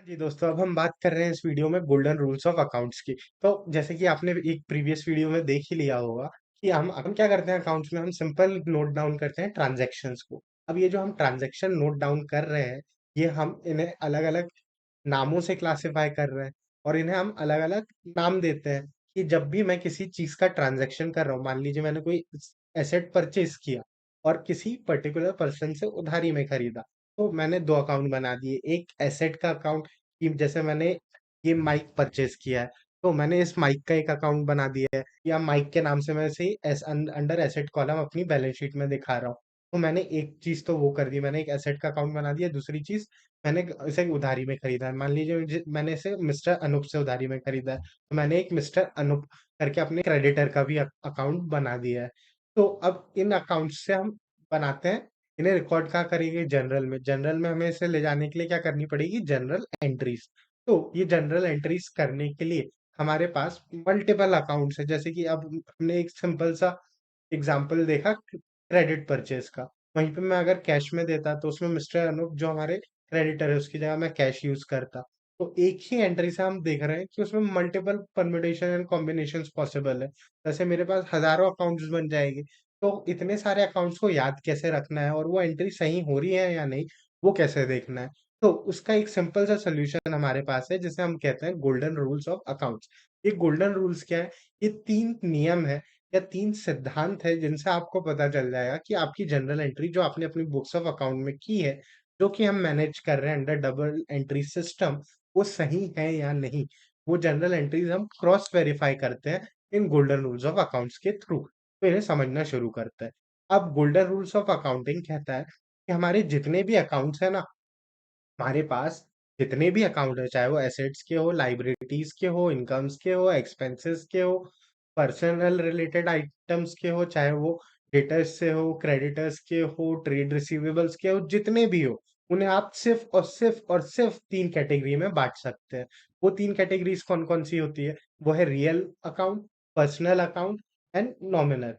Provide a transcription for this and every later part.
जी दोस्तों, अब हम बात कर रहे हैं इस वीडियो में गोल्डन रूल्स ऑफ अकाउंट्स की। तो जैसे कि आपने एक प्रीवियस वीडियो में देख ही लिया होगा कि हम क्या करते हैं अकाउंट्स में, हम सिंपल नोट डाउन करते हैं ट्रांजैक्शंस को। अब ये जो हम ट्रांजैक्शन नोट डाउन कर रहे हैं, ये हम इन्हें अलग-अलग नामों से क्लासिफाई कर रहे हैं और इन्हें हम अलग-अलग नाम देते हैं कि जब भी मैं किसी चीज़ का ट्रांजैक्शन कर रहा हूँ, मान लीजिए मैंने कोई एसेट परचेज़ किया और किसी पर्टिकुलर पर्सन से उधारी में खरीदा, तो मैंने 2 अकाउंट बना दिए। एक एसेट का अकाउंट कि जैसे मैंने ये माइक परचेज़ किया है, तो मैंने इस माइक का एक अकाउंट बना दिया है या माइक के नाम से मैं इसे अंडर एसेट कॉलम अपनी बैलेंस शीट में दिखा रहा हूँ। तो मैंने एक चीज़ तो वो कर दी, मैंने एक एसेट का अकाउंट बना दिया, दूसरी चीज़ मैंने इसे उधारी में खरीदा है। मान लीजिए मैंने इसे मिस्टर अनूप से उधारी में खरीदा है, तो मैंने एक मिस्टर अनूप करके अपने क्रेडिटर का भी अकाउंट बना दिया है। तो अब इन अकाउंट से हम बनाते हैं, इन्हें रिकॉर्ड कहाँ करेंगे? जनरल में। जनरल में हमें इसे ले जाने के लिए क्या करनी पड़ेगी? General entries. तो ये जनरल एंट्रीज करने के लिए हमारे पास मल्टीपल अकाउंट्स है। जैसे कि अब हमने एक सिंपल सा एग्जाम्पल देखा क्रेडिट परचेज का। वहीं पे मैं अगर कैश में देता तो उसमें मिस्टर अनूप जो हमारे क्रेडिटर है उसकी जगह मैं कैश यूज करता। तो एक ही एंट्री से हम देख रहे हैं कि उसमें multiple permutation and combinations possible है। जैसे मेरे पास हजारों अकाउंट्स बन जाएंगे, तो इतने सारे अकाउंट्स को याद कैसे रखना है और वो एंट्री सही हो रही है या नहीं, वो कैसे देखना है? तो उसका एक सिंपल सा सॉल्यूशन हमारे पास है जिसे हम कहते हैं गोल्डन रूल्स ऑफ अकाउंट्स। ये गोल्डन रूल्स क्या है? ये 3 नियम है या 3 सिद्धांत है जिनसे आपको पता चल जाएगा कि आपकी जनरल एंट्री जो आपने अपनी बुक्स ऑफ अकाउंट में की है, जो कि हम मैनेज कर रहे हैं अंडर डबल एंट्री सिस्टम, वो सही है या नहीं। वो जनरल एंट्रीज हम क्रॉस वेरीफाई करते हैं इन गोल्डन रूल्स ऑफ अकाउंट्स के थ्रू। तो इन्हें समझना शुरू करते हैं। अब गोल्डन रूल्स ऑफ अकाउंटिंग कहता है कि हमारे जितने भी अकाउंट्स है ना, हमारे पास जितने भी अकाउंट है, चाहे वो एसेट्स के हो, लाइबिलिटीज के हो, इनकम्स के हो, एक्सपेंसेस के हो, पर्सनल रिलेटेड आइटम्स के हो, चाहे वो डेटर्स से हो, क्रेडिटर्स के हो, ट्रेड रिसीवेबल्स के हो, जितने भी हो, उन्हें आप सिर्फ 3 कैटेगरी में बांट सकते हैं। वो 3 कैटेगरीज कौन कौन सी होती है? वो है real account, personal account and nominal.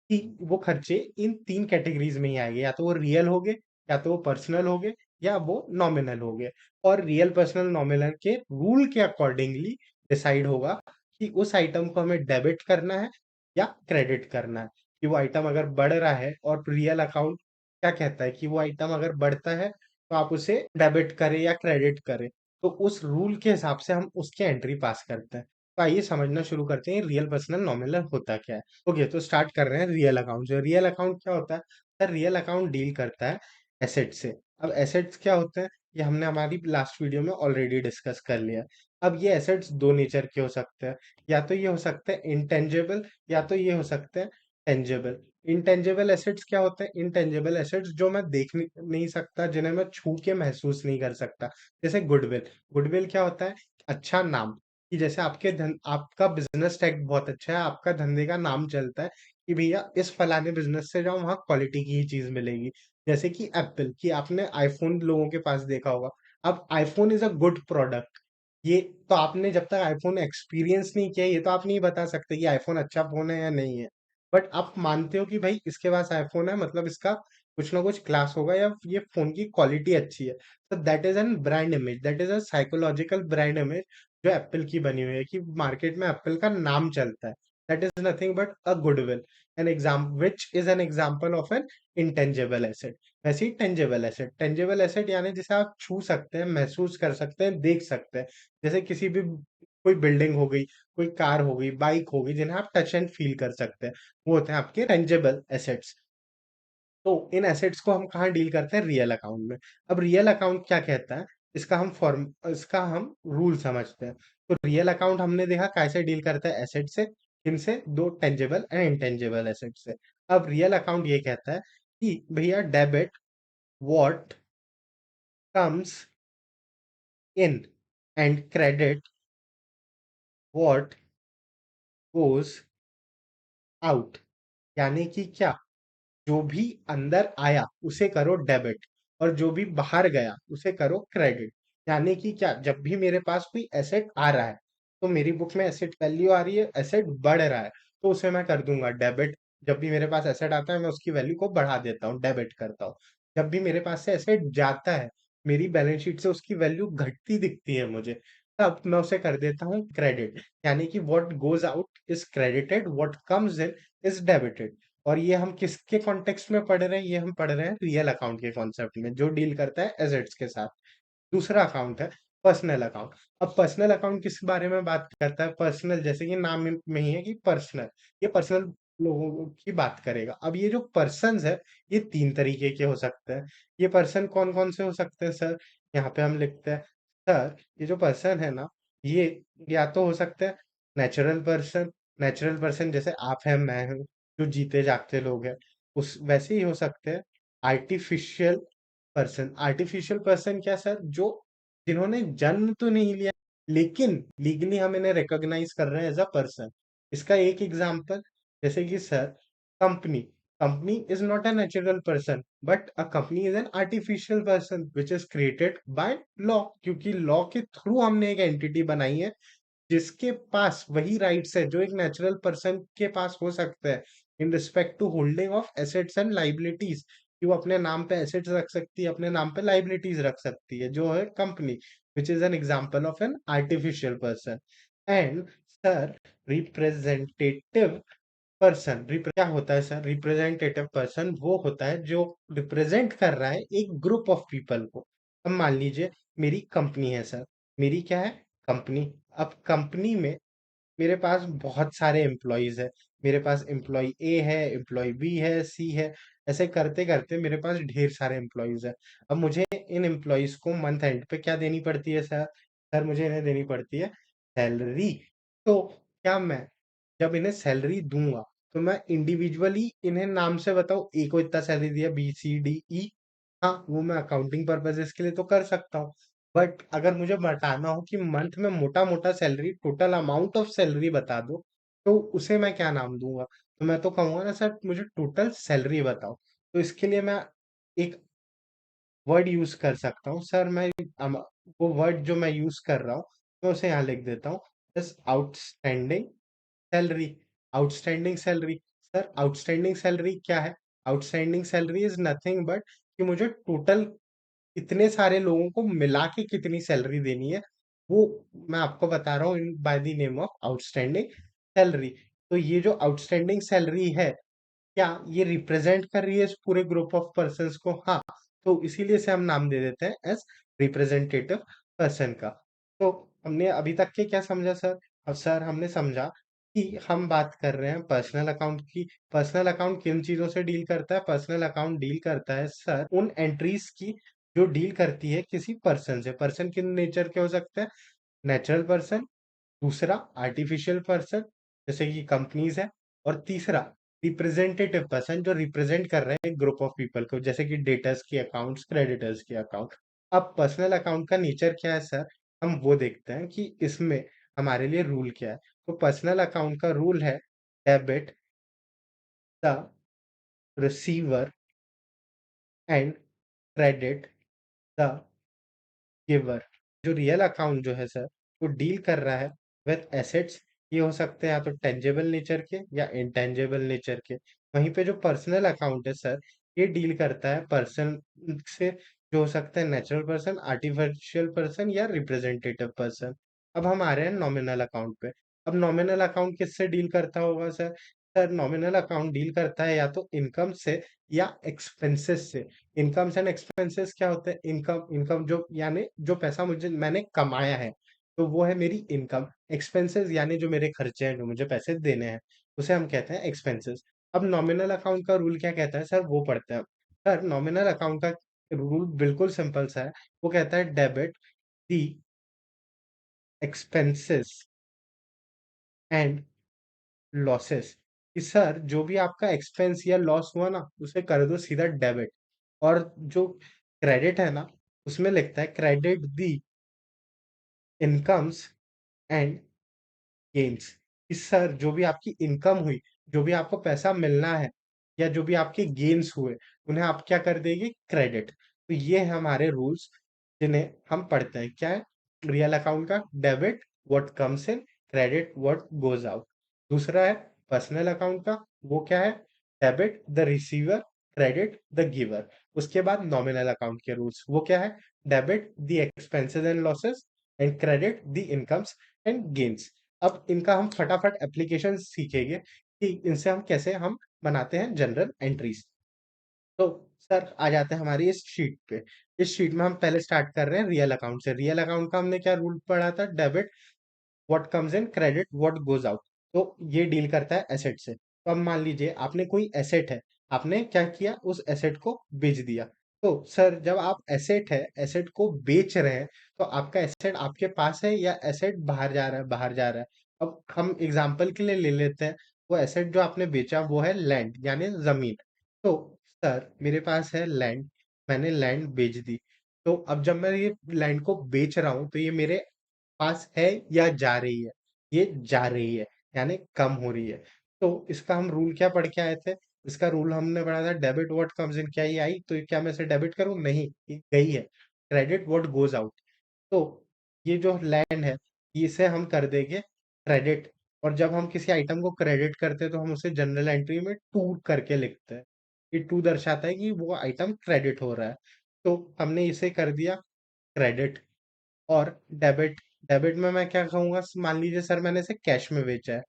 कि वो खर्चे इन 3 कैटेगरीज में ही आएंगे, या तो वो रियल हो गए, या तो वो पर्सनल हो गए, या वो नॉमिनल हो गए। और रियल पर्सनल नॉमिनल के रूल के अकॉर्डिंगली डिसाइड होगा कि उस आइटम को हमें डेबिट करना है या क्रेडिट करना है। कि वो आइटम अगर बढ़ रहा है, और रियल अकाउंट क्या कहता है कि वो आइटम अगर बढ़ता है तो आप उसे डेबिट करें या क्रेडिट करें। तो उस रूल के हिसाब से हम उसके एंट्री पास करते हैं। तो आइए समझना शुरू करते हैं रियल पर्सनल नॉमिनल होता क्या है। ओके, तो स्टार्ट कर रहे हैं रियल अकाउंट से। रियल अकाउंट क्या होता है? सर, रियल अकाउंट डील करता है एसेट से। अब एसेट्स क्या होते हैं, ये हमने हमारी लास्ट वीडियो में ऑलरेडी डिस्कस कर लिया है। अब ये एसेट्स दो नेचर के हो सकते हैं। या तो ये हो सकते हैं इंटेंजिबल, या तो ये हो सकते हैं टेंजिबल। इंटेंजिबल एसेट्स क्या होते हैं? इंटेंजिबल एसेट्स जो मैं देख नहीं सकता, जिन्हें मैं छू के महसूस नहीं कर सकता। जैसे गुडविल। गुडविल क्या होता है? अच्छा नाम। कि जैसे आपका बिजनेस टैग बहुत अच्छा है, आपका धंधे का नाम चलता है कि भैया इस फलाने बिजनेस से जाओ, वहाँ क्वालिटी की ही चीज मिलेगी। जैसे कि एप्पल, कि आपने आईफोन लोगों के पास देखा होगा। अब iPhone is a good product. ये तो आपने जब तक आईफोन एक्सपीरियंस नहीं किया, ये तो आप नहीं बता सकते कि आईफोन अच्छा फोन है या नहीं है। बट आप मानते हो कि भाई इसके पास आईफोन है, मतलब इसका कुछ ना कुछ क्लास होगा, या ये फोन की क्वालिटी अच्छी है। तो that is an brand image, that is a psychological brand image जो एप्पल की बनी हुई है, कि मार्केट में एप्पल का नाम चलता है। That is nothing but a goodwill, an exam which is an example of N intangible asset. वैसे ही टेंजिबल एसेट, टेंजिबल एसेट यानी जिसे आप छू सकते हैं, महसूस कर सकते हैं, देख सकते हैं। जैसे किसी भी कोई बिल्डिंग हो गई, कोई कार हो गई, बाइक हो गई, जिन्हें आप टच एंड फील कर सकते हैं, वो होते हैं आपके टेंजिबल एसेट्स। तो इन एसेट्स को हम कहाँ डील करते हैं? रियल अकाउंट में। अब रियल अकाउंट क्या कहता है, इसका हम रूल समझते हैं। तो रियल अकाउंट हमने देखा कैसे डील करता है एसेट से। इनसे दो, टेंजिबल एंड इंटेंजिबल एसेट से। अब रियल अकाउंट ये कहता है कि भैया debit what comes in and credit what goes out. यानी कि क्या? जो भी अंदर आया उसे करो डेबिट, और जो भी बाहर गया उसे करो क्रेडिट। यानी कि क्या? जब भी मेरे पास कोई एसेट आ रहा है, तो मेरी बुक में एसेट वैल्यू आ रही है, एसेट बढ़ रहा है, तो उसे मैं कर दूंगा डेबिट। जब भी मेरे पास एसेट आता है, मैं उसकी वैल्यू को बढ़ा देता हूँ, डेबिट करता हूँ। जब भी मेरे पास से एसेट जाता है, मेरी बैलेंस शीट से उसकी वैल्यू घटती दिखती है मुझे, तब मैं उसे कर देता हूँ क्रेडिट। यानी कि what goes out is credited, what comes in is debited. और ये हम किसके कॉन्टेक्स्ट में पढ़ रहे हैं? ये हम पढ़ रहे हैं रियल अकाउंट के कॉन्सेप्ट में, जो डील करता है एसेट्स के साथ। दूसरा अकाउंट है पर्सनल अकाउंट। अब पर्सनल अकाउंट किस बारे में बात करता है? पर्सनल, जैसे कि नाम में ही है कि पर्सनल, ये पर्सनल लोगों की बात करेगा। अब ये जो पर्सन्स है, ये 3 तरीके के हो सकते हैं। ये पर्सन कौन-कौन से हो सकते हैं सर? यहाँ पे हम लिखते हैं, सर ये जो पर्सन है ना, ये या तो हो सकते हैं नेचुरल पर्सन, नेचुरल पर्सन जैसे आप हैं, मैं हूँ, जो जीते-जागते लोग हैं। उस वैसे ही हो सकते हैं आर्टिफिशियल पर्सन। आर्टिफिशियल पर्सन क्या सर? जो जिन्होंने जन्म तो नहीं लिया, लेकिन लीगली हम इन्हें रिकॉग्नाइज कर रहे हैं एज अ पर्सन। इसका एक एग्जांपल, जैसे कि sir company, company is not a natural person, but a company is an artificial person which is created by law, क्योंकि लॉ के थ्रू हमने एक एंटिटी बनाई है जिसके पास वही राइट्स है जो एक नेचुरल पर्सन के पास हो सकता है in respect to holding of assets and liabilities, कि वो अपने नाम पे एसेट्स रख सकती है, अपने नाम पे लाइबिलिटीज रख सकती है, जो है company, which is an example of an artificial person. And sir representative person, क्या होता है सर? रिप्रेजेंटेटिव पर्सन वो होता है जो रिप्रेजेंट कर रहा है एक ग्रुप ऑफ पीपल को। अब मान लीजिए मेरी कंपनी है सर, मेरी क्या है? कंपनी। अब कंपनी में मेरे पास बहुत सारे एम्प्लॉइज है, मेरे पास एम्प्लॉय ए है, एम्प्लॉय बी है, सी है, ऐसे करते करते मेरे पास ढेर सारे एम्प्लॉइज है। अब मुझे इन एम्प्लॉइज को मंथ एंड पे क्या देनी पड़ती है सर? सर मुझे इन्हें देनी पड़ती है सैलरी। तो क्या मैं जब इन्हें सैलरी दूंगा, तो मैं इंडिविजुअली इन्हें नाम से बताऊं, ए को इतना सैलरी दिया, बी सी डी ई, हाँ वो मैं अकाउंटिंग पर्पजेस के लिए तो कर सकता हूँ। बट अगर मुझे बताना हो कि मंथ में मोटा मोटा salary, total amount of salary बता दो, तो उसे मैं क्या नाम दूंगा? तो मैं तो कहूंगा ना सर मुझे टोटल सैलरी बताओ। तो इसके लिए मैं एक वर्ड यूज कर सकता हूँ सर। वो वर्ड जो मैं यूज कर रहा हूँ, मैं उसे यहाँ लिख देता हूँ, outstanding salary. Outstanding salary, sir outstanding salary क्या है? Outstanding salary is nothing but कि मुझे टोटल इतने सारे लोगों को मिला के कितनी सैलरी देनी है, वो मैं आपको बता रहा हूँ by the name of outstanding salary. तो ये जो आउटस्टैंडिंग सैलरी है, क्या ये रिप्रेजेंट कर रही है इस पूरे ग्रुप ऑफ पर्सन्स को? हाँ। तो इसीलिए से हम नाम दे देते हैं एज रिप्रेजेंटेटिव पर्सन का। तो हमने अभी तक के क्या समझा सर? अब सर हमने समझा कि हम बात कर रहे हैं पर्सनल अकाउंट की। पर्सनल अकाउंट किन चीजों से डील करता है? पर्सनल अकाउंट डील करता है सर उन एंट्रीज की जो डील करती है किसी पर्सन से। पर्सन किन नेचर के हो सकते हैं? नेचुरल पर्सन, दूसरा आर्टिफिशियल पर्सन जैसे कि कंपनीज है, और तीसरा रिप्रेजेंटेटिव पर्सन जो रिप्रेजेंट कर रहे हैं ग्रुप ऑफ पीपल को, जैसे कि डेटर्स के अकाउंट्स, क्रेडिटर्स के अकाउंट। अब पर्सनल अकाउंट का नेचर क्या है सर? हम वो देखते हैं कि इसमें हमारे लिए रूल क्या है। तो पर्सनल अकाउंट का रूल है debit the receiver and credit the giver. जो रियल अकाउंट जो है सर, वो डील कर रहा है विद एसेट्स। ये हो सकते हैं या तो टेंजेबल नेचर के या इंटेंजेबल नेचर के। वहीं पे जो पर्सनल अकाउंट है सर, ये डील करता है पर्सन से, जो हो सकते हैं नेचुरल पर्सन, आर्टिफिशियल पर्सन या रिप्रेजेंटेटिव पर्सन। अब हम आ रहे हैं नॉमिनल अकाउंट पे। अब नॉमिनल अकाउंट किससे डील करता होगा sir? Sir nominal account deal करता है या तो इनकम से या एक्सपेंसेस से। इनकम्स एंड एक्सपेंसेस क्या होते हैं? इनकम, इनकम जो यानी जो पैसा मुझे मैंने कमाया है, तो वो है मेरी इनकम। एक्सपेंसेस यानी जो मेरे खर्चे हैं, जो मुझे पैसे देने हैं, उसे हम कहते हैं एक्सपेंसेस। अब नॉमिनल अकाउंट का रूल क्या कहता है सर? वो पढ़ते हैं। सर नॉमिनल अकाउंट का रूल बिल्कुल सिंपल सा है। वो कहता है debit the expenses and losses. कि सर जो भी आपका एक्सपेंस या लॉस हुआ ना, उसे कर दो सीधा डेबिट। और जो क्रेडिट है ना, उसमें लिखता है credit the incomes and gains. कि सर जो भी आपकी इनकम हुई, जो भी आपको पैसा मिलना है, या जो भी आपके गेन्स हुए, उन्हें आप क्या कर देंगे? क्रेडिट। तो ये है हमारे रूल्स जिन्हें हम पढ़ते हैं। क्या है? रियल अकाउंट का debit what comes in, credit what goes out. दूसरा है पर्सनल अकाउंट का, वो क्या है? Debit the receiver credit the giver. उसके बाद नॉमिनल अकाउंट के रूल्स, वो क्या है? Debit the expenses and losses and credit the incomes and gains. अब इनका हम फटाफट एप्लीकेशन सीखेंगे कि इनसे हम कैसे हम बनाते हैं जनरल एंट्रीज। तो सर आ जाते हैं हमारी इस शीट पे। इस शीट में हम पहले स्टार्ट कर रहे हैं रियल अकाउंट से। रियल अकाउंट का हमने क्या रूल पढ़ा था? Debit what comes in, credit what goes out. तो ये डील करता है एसेट से। तो अब मान लीजिए आपने कोई एसेट है, आपने क्या किया? उस एसेट को बेच दिया। तो सर जब आप एसेट है, एसेट को बेच रहे हैं, तो आपका एसेट आपके पास है या एसेट बाहर जा रहा है? बाहर जा रहा है। अब हम एग्जांपल के लिए ले लेते हैं, वो एसेट जो आपने बेचा वो है लैंड यानी जमीन। तो सर मेरे पास है लैंड, मैंने लैंड बेच दी। तो अब जब मैं ये लैंड को बेच रहा हूँ तो ये मेरे पास है या जा रही है? ये जा रही है, यानी कम हो रही है। तो इसका हम रूल क्या पढ़ के आए थे? इसका रूल हमने पढ़ा था डेबिट व्हाट कम्स इन। क्या ये आई? तो क्या मैं इसे डेबिट करूं? नहीं, ये गई है। Credit what goes out. तो ये जो लैंड है, इसे हम कर देंगे क्रेडिट। और जब हम किसी आइटम को क्रेडिट करते हैं तो हम उसे जनरल एंट्री में टू करके लिखते हैं। ये टू दर्शाता है कि वो आइटम क्रेडिट हो रहा है। तो हमने इसे कर दिया क्रेडिट। और डेबिट, डेबिट में मैं क्या कहूँगा? मान लीजिए सर मैंने इसे कैश में बेचा है।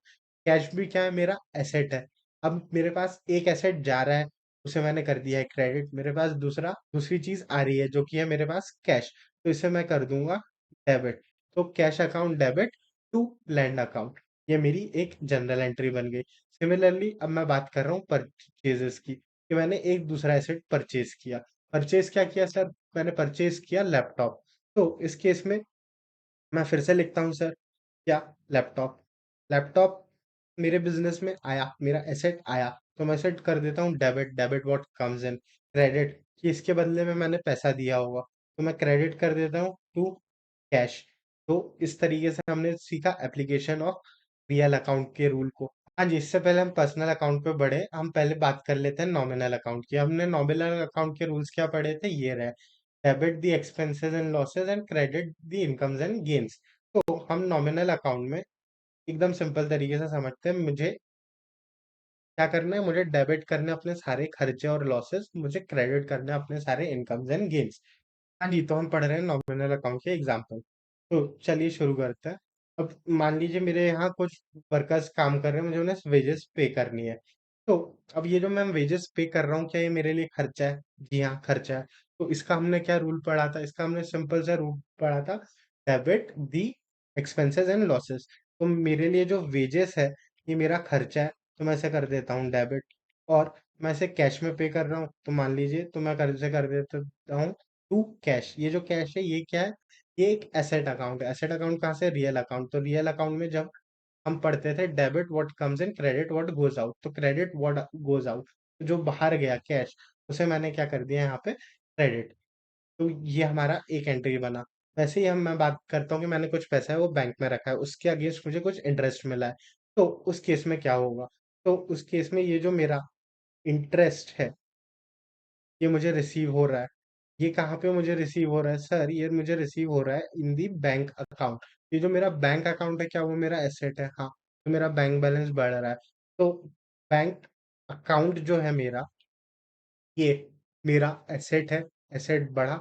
कैश भी क्या है? मेरा एसेट है। अब मेरे पास एक एसेट जा रहा है, उसे मैंने कर दिया है क्रेडिट। मेरे पास दूसरी चीज आ रही है जो कि है मेरे पास कैश। तो इसे मैं कर दूंगा डेबिट। तो cash account debit to land account. ये मेरी एक जनरल एंट्री बन गई। सिमिलरली अब मैं बात कर रहा हूँ परचेजेस की, कि मैंने एक दूसरा एसेट परचेज किया। परचेज क्या किया सर? मैंने परचेज किया लैपटॉप। तो इस केस में मैं फिर से लिखता हूँ सर, क्या? लैपटॉप। लैपटॉप मेरे बिजनेस में आया, मेरा एसेट आया, तो मैं सेट कर देता हूँ debit. Debit what comes in. Credit, कि इसके बदले में मैंने पैसा दिया होगा, तो मैं क्रेडिट कर देता हूँ टू कैश। तो इस तरीके से हमने सीखा एप्लीकेशन ऑफ रियल अकाउंट के रूल को। हाँ जी, इससे पहले हम पर्सनल अकाउंट पे बढ़े, हम पहले बात कर लेते हैं नॉमिनल अकाउंट की। हमने नॉमिनल अकाउंट के रूल्स क्या पढ़े थे? ये रहे, debit the expenses and losses and credit the incomes and gains. तो हम नॉमिनल अकाउंट में एकदम सिंपल तरीके से समझते हैं। मुझे क्या करना है? मुझे डेबिट करने अपने सारे खर्चे और लॉसेस, मुझे क्रेडिट करने अपने सारे इनकम्स एंड गेन्स। हाँ जी, तो हम पढ़ रहे हैं नॉमिनल अकाउंट के एग्जाम्पल। तो चलिए शुरू करते हैं। अब मान लीजिए मेरे यहाँ कुछ वर्कर्स काम कर रहे हैं, मुझे उन्हें वेजेस पे करनी है। तो अब ये जो मैं वेजेस पे कर रहा हूँ, क्या ये मेरे लिए खर्चा है? जी हाँ, खर्चा है। तो इसका हमने क्या रूल पढ़ा था? इसका हमने सिंपल सा रूल पढ़ा था, debit the expenses and losses. तो मेरे लिए जो वेजेस है, ये मेरा खर्चा है, तो मैं इसे कर देता हूँ डेबिट। और मैं इसे कैश में पे कर रहा हूँ, तो मान लीजिए तो मैं इसे कर देता हूँ टू कैश। ये जो कैश है ये क्या है? ये एक एसेट अकाउंट है। एसेट अकाउंट कहाँ से? Real account. तो रियल अकाउंट में जब हम पढ़ते थे debit what comes in, credit what goes out. तो क्रेडिट व्हाट गोज आउट, जो बाहर गया कैश, उसे मैंने क्या कर दिया यहाँ पे? क्रेडिट। तो ये हमारा एक एंट्री बना। वैसे ही हम मैं बात करता हूँ कि मैंने कुछ पैसा है वो बैंक में रखा है, उसके अगेंस्ट मुझे कुछ इंटरेस्ट मिला है। तो उस केस में क्या होगा? तो उस केस में ये जो मेरा इंटरेस्ट है, ये मुझे रिसीव हो रहा है। ये कहाँ पे मुझे रिसीव हो रहा है सर? ये मुझे रिसीव हो रहा है इन दी बैंक अकाउंट। ये जो मेरा बैंक अकाउंट है, क्या वो मेरा एसेट है? हाँ, तो मेरा बैंक बैलेंस बढ़ रहा है। तो बैंक अकाउंट जो है मेरा, ये मेरा एसेट है। एसेट बढ़ा,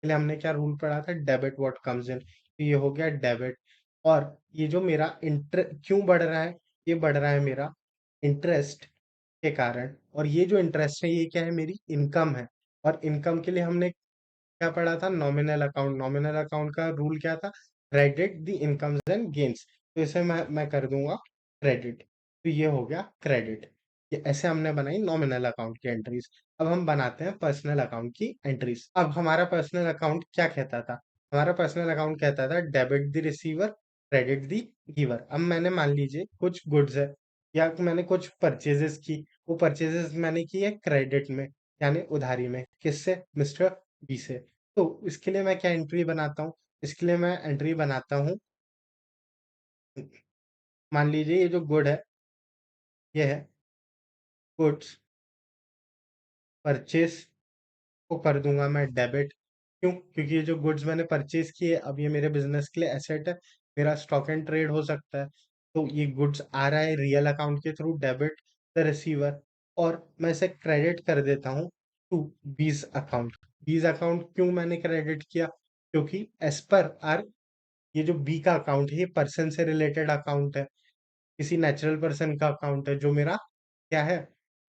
इसलिए हमने क्या रूल पढ़ा था? Debit what comes in. तो ये हो गया डेबिट। और ये जो मेरा इंटर क्यों बढ़ रहा है? ये बढ़ रहा है मेरा इंटरेस्ट के कारण। और ये जो इंटरेस्ट है ये क्या है? मेरी इनकम है। और इनकम के लिए हमने क्या पढ़ा था? Nominal account. नॉमिनल अकाउंट का रूल क्या था? Credit the incomes and gains. तो इसे मैं कर दूंगा क्रेडिट। तो ये हो गया क्रेडिट। ये ऐसे हमने बनाई नॉमिनल अकाउंट की एंट्रीज। अब हम बनाते हैं पर्सनल अकाउंट की एंट्रीज। अब हमारा पर्सनल अकाउंट क्या कहता था? हमारा पर्सनल अकाउंट कहता था debit the receiver, credit the giver. अब मैंने मान लीजिए कुछ गुड्स है या मैंने कुछ परचेजेस की, वो परचेजेस मैंने की है क्रेडिट में, यानी उधारी में। किससे? मिस्टर बी से। तो इसके लिए मैं क्या एंट्री बनाता हूँ? इसके लिए मैं एंट्री बनाता हूँ, मान लीजिए ये जो गुड है, ये है गुड्स परचेस, को कर दूंगा मैं डेबिट। क्यों? क्योंकि ये जो गुड्स मैंने परचेज किए, अब ये मेरे बिजनेस के लिए एसेट है, मेरा स्टॉक एंड ट्रेड हो सकता है। तो ये गुड्स आ रहा है रियल अकाउंट के थ्रू, डेबिट द रिसीवर। और मैं इसे क्रेडिट कर देता हूँ टू बीज अकाउंट। बीज अकाउंट क्यों मैंने क्रेडिट किया? क्योंकि एज पर आर ये जो बी का अकाउंट है ये पर्सन से रिलेटेड अकाउंट है, किसी नेचुरल पर्सन का अकाउंट है जो मेरा क्या है,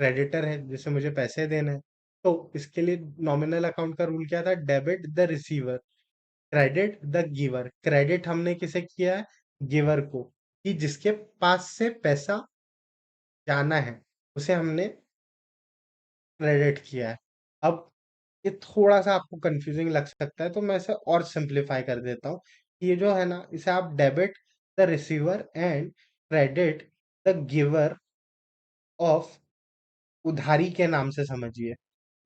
क्रेडिटर है, जिसे मुझे पैसे देने हैं। तो इसके लिए नॉमिनल अकाउंट का रूल क्या था? Debit the receiver, credit the giver. Credit हमने किसे किया है? गिवर को, कि जिसके पास से पैसा जाना है उसे हमने क्रेडिट किया है। अब ये थोड़ा-सा आपको कंफ्यूजिंग लग सकता है, तो मैं इसे और सिंप्लीफाई कर देता हूँ। ये जो है ना, इसे आप debit the receiver and credit the giver of उधारी के नाम से समझिए।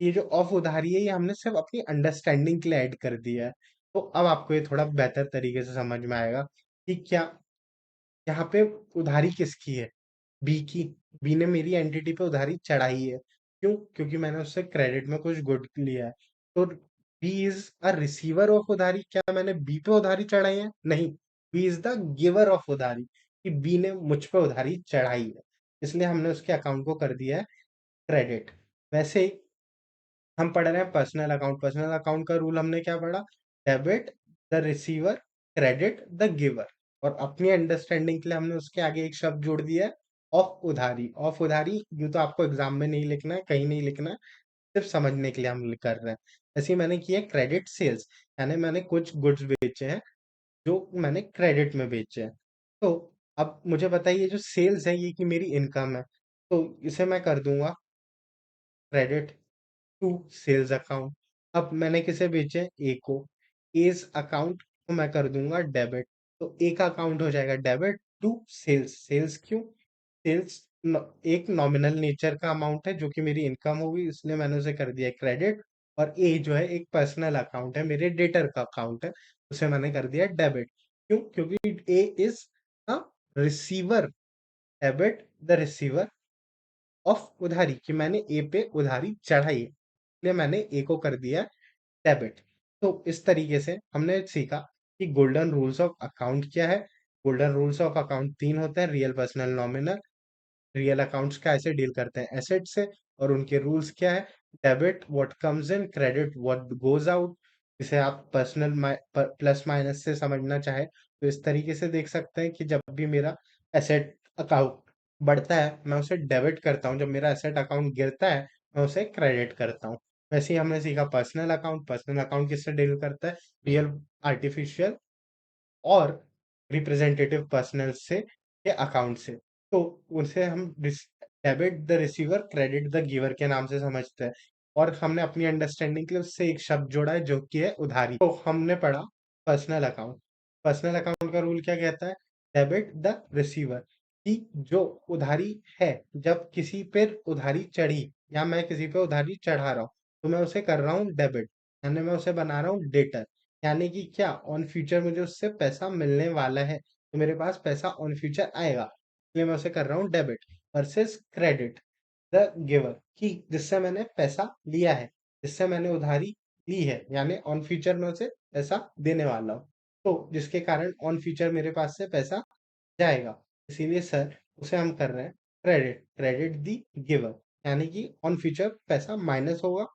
ये जो ऑफ उधारी है, ये हमने सिर्फ अपनी अंडरस्टैंडिंग के लिए ऐड कर दिया है। तो अब आपको ये थोड़ा बेहतर तरीके से समझ में आएगा कि क्या यहाँ पे उधारी किसकी है? बी की। बी ने मेरी एंटिटी पे उधारी चढ़ाई है। क्यों? क्योंकि मैंने उससे क्रेडिट में कुछ गुड लिया है। तो B is a receiver of उधारी। क्या मैंने बी पे उधारी चढ़ाई है? नहीं। B is the giver of उधारी, कि बी ने मुझ पे उधारी चढ़ाई है, इसलिए हमने उसके अकाउंट को कर दिया है क्रेडिट। वैसे ही हम पढ़ रहे हैं पर्सनल अकाउंट। पर्सनल अकाउंट का रूल हमने क्या पढ़ा? Debit the receiver, credit the giver. और अपनी अंडरस्टैंडिंग के लिए हमने उसके आगे एक शब्द जोड़ दिया है, ऑफ उधारी। ऑफ उधारी यूं तो आपको एग्जाम में नहीं लिखना है, कहीं नहीं लिखना है, सिर्फ समझने के लिए हम कर रहे हैं। ऐसे ही मैंने किया क्रेडिट सेल्स, यानी मैंने कुछ गुड्स बेचे हैं जो मैंने क्रेडिट में बेचे हैं। तो अब मुझे बताइए, जो सेल्स है ये की मेरी इनकम है, तो इसे मैं कर दूंगा क्रेडिट टू सेल्स अकाउंट। अब मैंने किसे बेचे? ए को। एज अकाउंट को मैं कर दूंगा डेबिट। तो ए का अकाउंट हो जाएगा डेबिट टू सेल्स। सेल्स क्यों? सेल्स एक नॉमिनल नेचर का अमाउंट है जो कि मेरी इनकम होगी, इसलिए मैंने उसे कर दिया क्रेडिट। और ए जो है एक पर्सनल अकाउंट है, मेरे डेटर का अकाउंट है, उसे मैंने कर दिया डेबिट। क्यों? क्योंकि A is a receiver. Debit the receiver of उधारी, कि मैंने ए पे उधारी चढ़ाई है, इसलिए मैंने ए को कर दिया डेबिट। तो इस तरीके से हमने सीखा कि गोल्डन रूल्स ऑफ अकाउंट क्या है। गोल्डन रूल्स ऑफ अकाउंट तीन होते हैं: real, personal, nominal. Real accounts का ऐसे डील करते हैं एसेट से, और उनके रूल्स क्या है? Debit what comes in, credit what goes out. इसे आप पर्सनल प्लस माइनस से समझना चाहे तो इस तरीके से देख सकते हैं कि जब भी मेरा एसेट अकाउंट बढ़ता है मैं उसे डेबिट करता हूँ, जब मेरा एसेट अकाउंट गिरता है मैं उसे क्रेडिट करता हूँ। वैसे ही हमने सीखा पर्सनल अकाउंट। पर्सनल अकाउंट किससे डील करता है? रियल, आर्टिफिशियल और रिप्रेजेंटेटिव पर्सनल से के अकाउंट से। तो उनसे हम debit the receiver, credit the giver के नाम से समझते हैं। और हमने अपनी अंडरस्टैंडिंग के लिए उससे एक शब्द जोड़ा है जो कि है उधारी। तो हमने पढ़ा पर्सनल अकाउंट। पर्सनल अकाउंट का रूल क्या कहता है? डेबिट द रिसीवर, कि जो उधारी है, जब किसी पे उधारी चढ़ी या मैं किसी पे उधारी चढ़ा रहा हूँ तो मैं उसे कर रहा हूँ डेबिट, यानी मैं उसे बना रहा हूँ डेटर। यानी कि क्या, ऑन फ्यूचर मुझे उससे पैसा मिलने वाला है, तो मेरे पास पैसा ऑन फ्यूचर आएगा, इसलिए मैं उसे कर रहा हूँ debit. Versus credit the giver, कि जिससे मैंने पैसा लिया है, जिससे मैंने उधारी ली है, यानी ऑन फ्यूचर में उसे पैसा देने वाला हूँ, तो जिसके कारण ऑन फ्यूचर मेरे पास से पैसा जाएगा। इसीलिए सर उसे हम कर रहे हैं क्रेडिट, क्रेडिट दी गिवर, यानी कि ऑन फ्यूचर पैसा माइनस होगा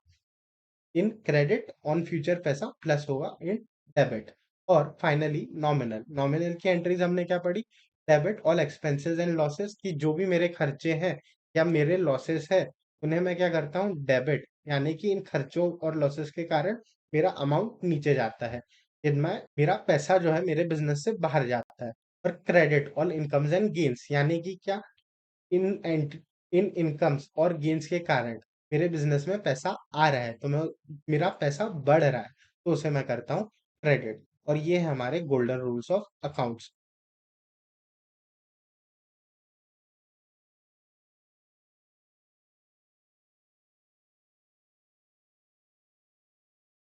इन क्रेडिट, ऑन फ्यूचर पैसा प्लस होगा इन डेबिट। और फाइनली नॉमिनल। नॉमिनल की एंट्रीज हमने क्या पढ़ी? Debit all expenses and losses, की जो भी मेरे खर्चे हैं या मेरे लॉसेस है उन्हें मैं क्या करता हूँ? डेबिट, यानी कि इन खर्चों और लॉसेस के कारण मेरा अमाउंट नीचे जाता है, इनमें मेरा पैसा जो है मेरे बिजनेस से बाहर जाता है। और credit all incomes and gains, यानी कि क्या, इन एंट इन इनकम्स और गेन्स के कारण मेरे बिज़नेस में पैसा आ रहा है, तो मैं मेरा पैसा बढ़ रहा है, तो उसे मैं करता हूँ क्रेडिट। और ये है हमारे गोल्डन रूल्स ऑफ अकाउंट्स।